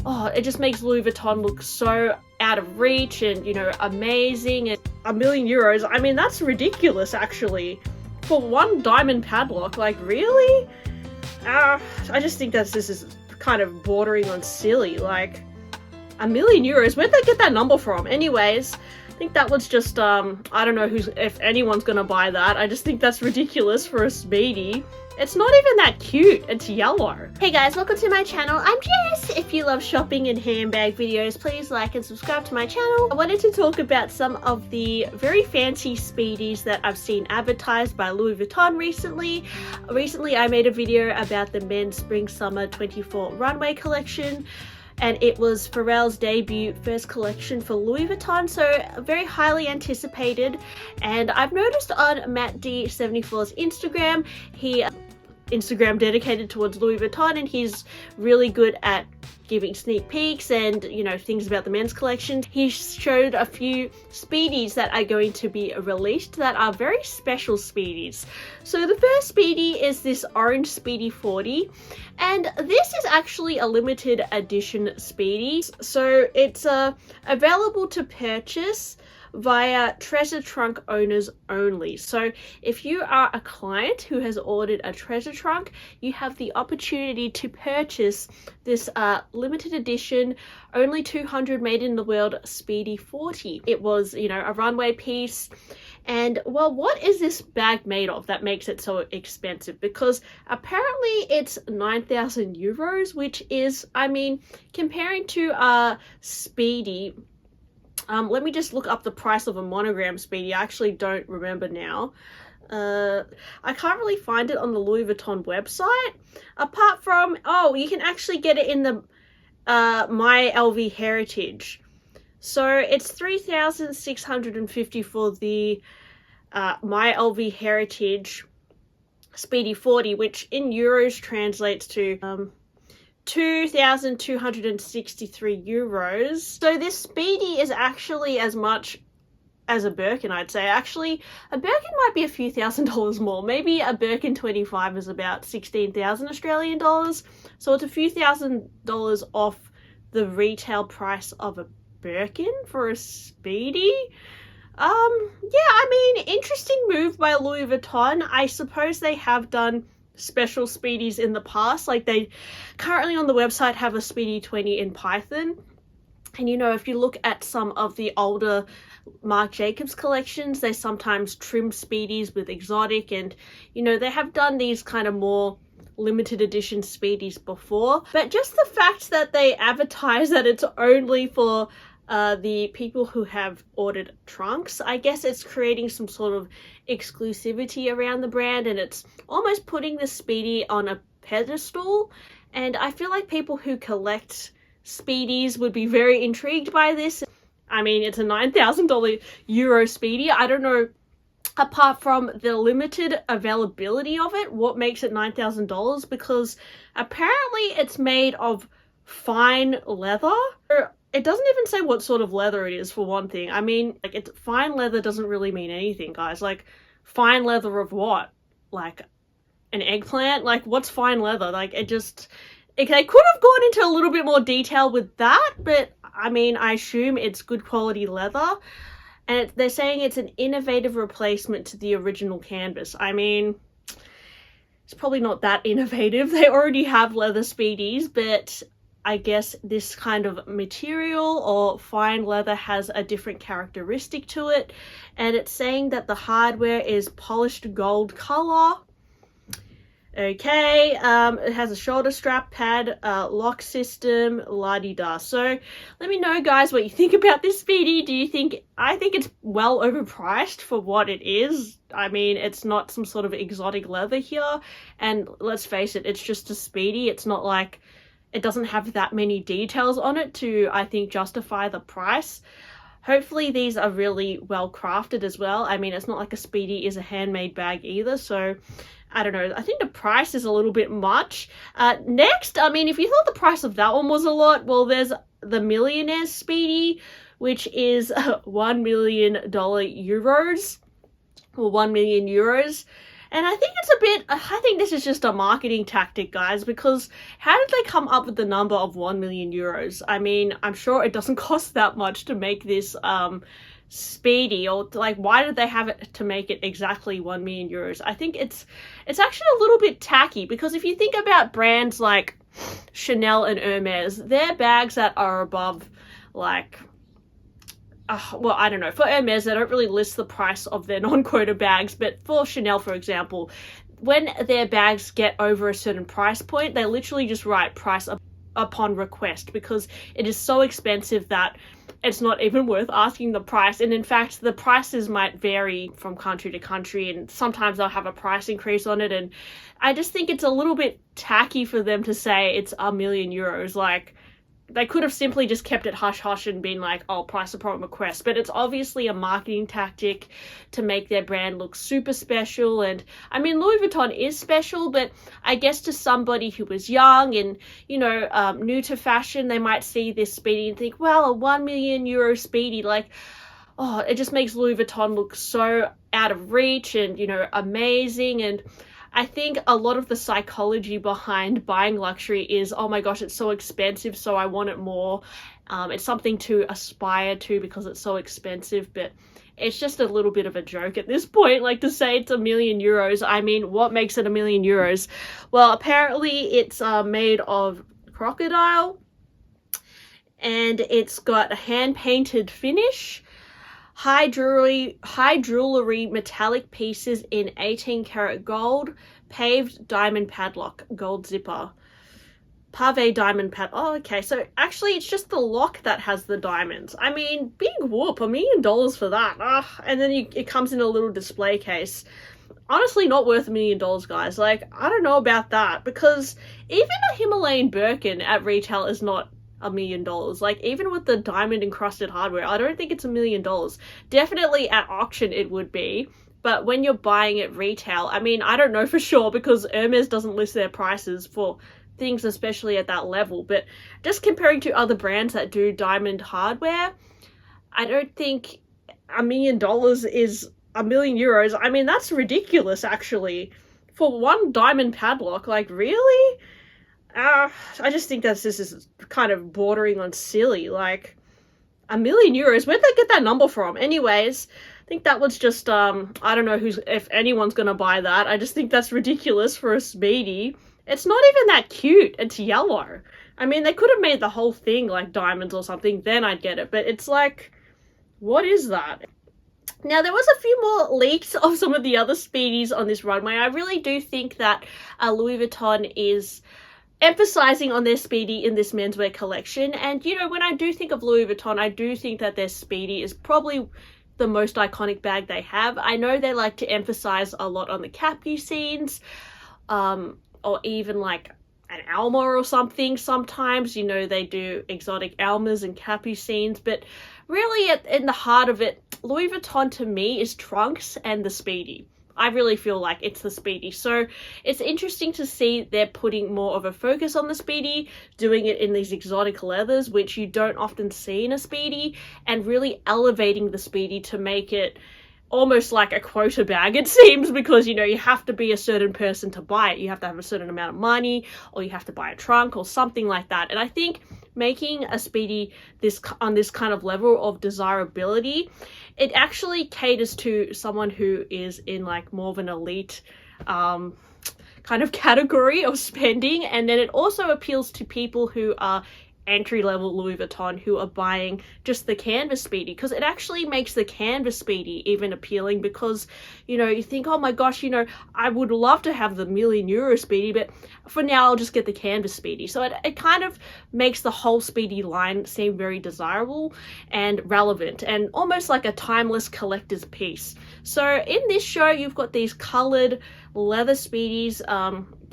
oh, it just makes Louis Vuitton look so out of reach and, you know, amazing. And €1,000,000, I mean, that's ridiculous actually. For one diamond padlock, like really? I just think this is kind of bordering on silly. Like, €1,000,000, where'd they get that number from? Anyways, I think that was just, I don't know if anyone's gonna buy that. I just think that's ridiculous for a Speedy. It's not even that cute, it's yellow. Hey guys, welcome to my channel. I'm Jess. If you love shopping and handbag videos, please like and subscribe to my channel. I wanted to talk about some of the very fancy Speedies that I've seen advertised by Louis Vuitton recently. Recently, I made a video about the men's Spring/Summer 24 Runway collection, and it was Pharrell's debut first collection for Louis Vuitton, so very highly anticipated. And I've noticed on Matt D74's Instagram, he Instagram dedicated towards Louis Vuitton, and he's really good at giving sneak peeks and, you know, things about the men's collection. He showed a few Speedies that are going to be released that are very special Speedies. So the first Speedy is this orange Speedy 40, and this is actually a limited edition Speedy. So it's available to purchase via treasure trunk owners only. So if you are a client who has ordered a treasure trunk, you have the opportunity to purchase this limited edition, only 200 made in the world Speedy 40. It was, you know, a runway piece. And well, what is this bag made of that makes it so expensive? Because apparently it's €9,000, which is, I mean, comparing to a Speedy, let me just look up the price of a monogram Speedy. I actually don't remember now. I can't really find it on the Louis Vuitton website. Apart from, oh, you can actually get it in the My LV Heritage. So it's $3,650 for the My LV Heritage Speedy 40, which in euros translates to €2,263. So this Speedy is actually as much as a Birkin, I'd say. Actually, a Birkin might be a few $1,000s more. Maybe a Birkin 25 is about 16,000 Australian dollars. So it's a few $1,000s off the retail price of a Birkin for a Speedy. Yeah, I mean, interesting move by Louis Vuitton. I suppose they have done special Speedies in the past. Like, they currently on the website have a Speedy 20 in Python, and you know, if you look at some of the older Marc Jacobs collections, they sometimes trim Speedies with exotic, and you know, they have done these kind of more limited edition Speedies before. But just the fact that they advertise that it's only for the people who have ordered trunks, I guess it's creating some sort of exclusivity around the brand, and it's almost putting the Speedy on a pedestal. And I feel like people who collect Speedies would be very intrigued by this. I mean, it's a €9,000 Euro Speedy. I don't know, apart from the limited availability of it, what makes it $9,000, because apparently it's made of fine leather. It doesn't even say what sort of leather it is, for one thing. I mean, like, it's fine leather doesn't really mean anything, guys. Like, fine leather of what? Like, an eggplant? Like, what's fine leather? Like, they could have gone into a little bit more detail with that, but I mean, I assume it's good quality leather. And they're saying it's an innovative replacement to the original canvas. I mean, it's probably not that innovative. They already have leather Speedies, but I guess this kind of material or fine leather has a different characteristic to it. And it's saying that the hardware is polished gold color. Okay, it has a shoulder strap pad, lock system, la-di-da. So let me know, guys, what you think about this Speedy. Do you think, I think it's well overpriced for what it is. I mean, it's not some sort of exotic leather here. And let's face it, it's just a Speedy. It's not like, it doesn't have that many details on it to, I think, justify the price. Hopefully these are really well crafted as well. I mean, it's not like a Speedy is a handmade bag either, so I don't know. I think the price is a little bit much. Next, I mean, if you thought the price of that one was a lot, well, there's the Millionaire Speedy, which is €1 million euros, or €1 million. And I think it's a bit, I think this is just a marketing tactic, guys, because how did they come up with the number of 1 million euros? I mean, I'm sure it doesn't cost that much to make this Speedy, or like, why did they have it to make it exactly 1 million euros? I think it's actually a little bit tacky, because if you think about brands like Chanel and Hermes, they're bags that are above, like, well, I don't know. For Hermes, they don't really list the price of their non-quota bags, but for Chanel, for example, when their bags get over a certain price point, they literally just write price upon request, because it is so expensive that it's not even worth asking the price. And in fact, the prices might vary from country to country, and sometimes they'll have a price increase on it. And I just think it's a little bit tacky for them to say it's 1 million euros. Like, they could have simply just kept it hush-hush and been like, oh, price upon request. But it's obviously a marketing tactic to make their brand look super special. And, I mean, Louis Vuitton is special, but I guess to somebody who was young and, you know, new to fashion, they might see this Speedy and think, well, a 1 million euro Speedy, like, oh, it just makes Louis Vuitton look so out of reach and, you know, amazing. And I think a lot of the psychology behind buying luxury is, oh my gosh, it's so expensive, so I want it more. It's something to aspire to because it's so expensive, but it's just a little bit of a joke at this point. Like, to say it's 1 million euros, I mean, what makes it 1 million euros? Well, apparently it's made of crocodile, and it's got a hand-painted finish, high jewelry metallic pieces in 18 karat gold, paved diamond padlock, gold zipper, pave diamond pad. Oh, okay, so actually it's just the lock that has the diamonds. I mean, big whoop, $1 million for that. And then it comes in a little display case. Honestly, not worth $1 million, guys. Like, I don't know about that, because even a Himalayan Birkin at retail is not $1 million. Like, even with the diamond encrusted hardware, I don't think it's $1 million. Definitely at auction it would be, but when you're buying at retail, I mean, I don't know for sure, because Hermes doesn't list their prices for things especially at that level. But just comparing to other brands that do diamond hardware, I don't think $1 million is 1 million euros. I mean, that's ridiculous, actually, for one diamond padlock. Like, really? I just think this is kind of bordering on silly. Like, 1 million euros, where'd they get that number from? Anyways, I think that was just, I don't know if anyone's gonna buy that. I just think that's ridiculous for a Speedy. It's not even that cute. It's yellow. I mean, they could have made the whole thing like diamonds or something, then I'd get it. But it's like, what is that? Now, there was a few more leaks of some of the other Speedies on this runway. I really do think that Louis Vuitton is emphasizing on their Speedy in this menswear collection. And, you know, when I do think of Louis Vuitton, I do think that their Speedy is probably the most iconic bag they have. I know they like to emphasize a lot on the capucines, or even like an Alma or something. Sometimes, you know, they do exotic Almas and capucines, but really in the heart of it, Louis Vuitton to me is trunks and the Speedy. I really feel like it's the Speedy. So it's interesting to see they're putting more of a focus on the Speedy, doing it in these exotic leathers, which you don't often see in a Speedy, and really elevating the Speedy to make it almost like a quota bag, it seems, because, you know, you have to be a certain person to buy it. You have to have a certain amount of money, or you have to buy a trunk or something like that. And I think making a Speedy on this kind of level of desirability, it actually caters to someone who is in like more of an elite kind of category of spending, and then it also appeals to people who are entry-level Louis Vuitton who are buying just the canvas Speedy, because it actually makes the canvas Speedy even appealing, because, you know, you think, oh my gosh, you know, I would love to have the €1 million Speedy, but for now I'll just get the canvas Speedy. So it kind of makes the whole Speedy line seem very desirable and relevant, and almost like a timeless collector's piece. So in this show, you've got these colored leather Speedies.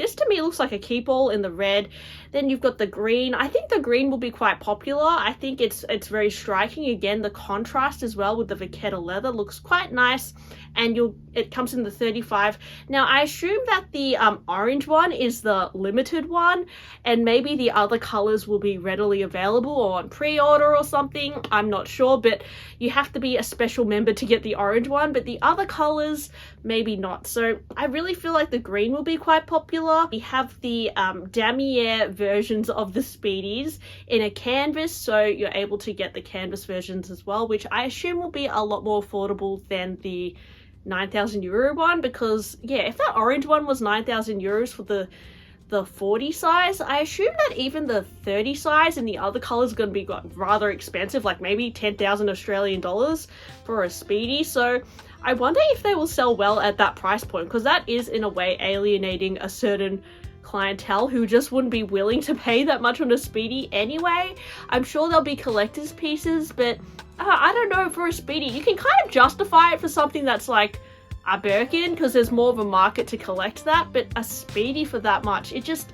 this to me looks like a keep all in the red. Then you've got the green. I think the green will be quite popular. I think it's very striking. Again, the contrast as well with the vachetta leather looks quite nice, and it comes in the 35. Now I assume that the orange one is the limited one, and maybe the other colors will be readily available or on pre-order or something. I'm not sure, but you have to be a special member to get the orange one, but the other colors maybe not. So I really feel like the green will be quite popular. We have the damier versions of the Speedies in a canvas, so you're able to get the canvas versions as well, which I assume will be a lot more affordable than the 9,000 euro one, because yeah, if that orange one was 9,000 euros for the 40 size, I assume that even the 30 size and the other colors are going to be rather expensive, like maybe 10,000 Australian dollars for a Speedy. So I wonder if they will sell well at that price point, because that is in a way alienating a certain clientele who just wouldn't be willing to pay that much on a Speedy anyway. I'm sure there'll be collector's pieces, but I don't know, for a Speedy you can kind of justify it for something that's like a Birkin, because there's more of a market to collect that, but a Speedy for that much, it just,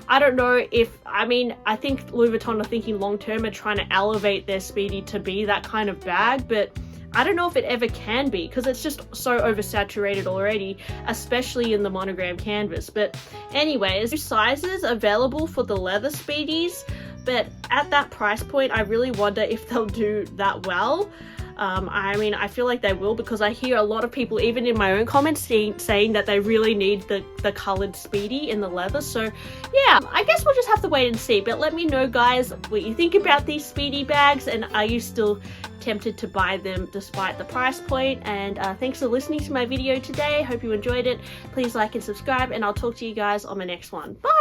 I don't know if, I mean, I think Louis Vuitton are thinking long term and trying to elevate their Speedy to be that kind of bag, but I don't know if it ever can be, because it's just so oversaturated already, especially in the monogram canvas. But anyways, two sizes available for the leather Speedies, but at that price point I really wonder if they'll do that well. I mean, I feel like they will, because I hear a lot of people, even in my own comments, saying that they really need the colored Speedy in the leather. So yeah, I guess we'll just have to wait and see. But let me know, guys, what you think about these Speedy bags, and are you still tempted to buy them despite the price point? And thanks for listening to my video today. Hope you enjoyed it. Please like and subscribe, and I'll talk to you guys on the next one. Bye!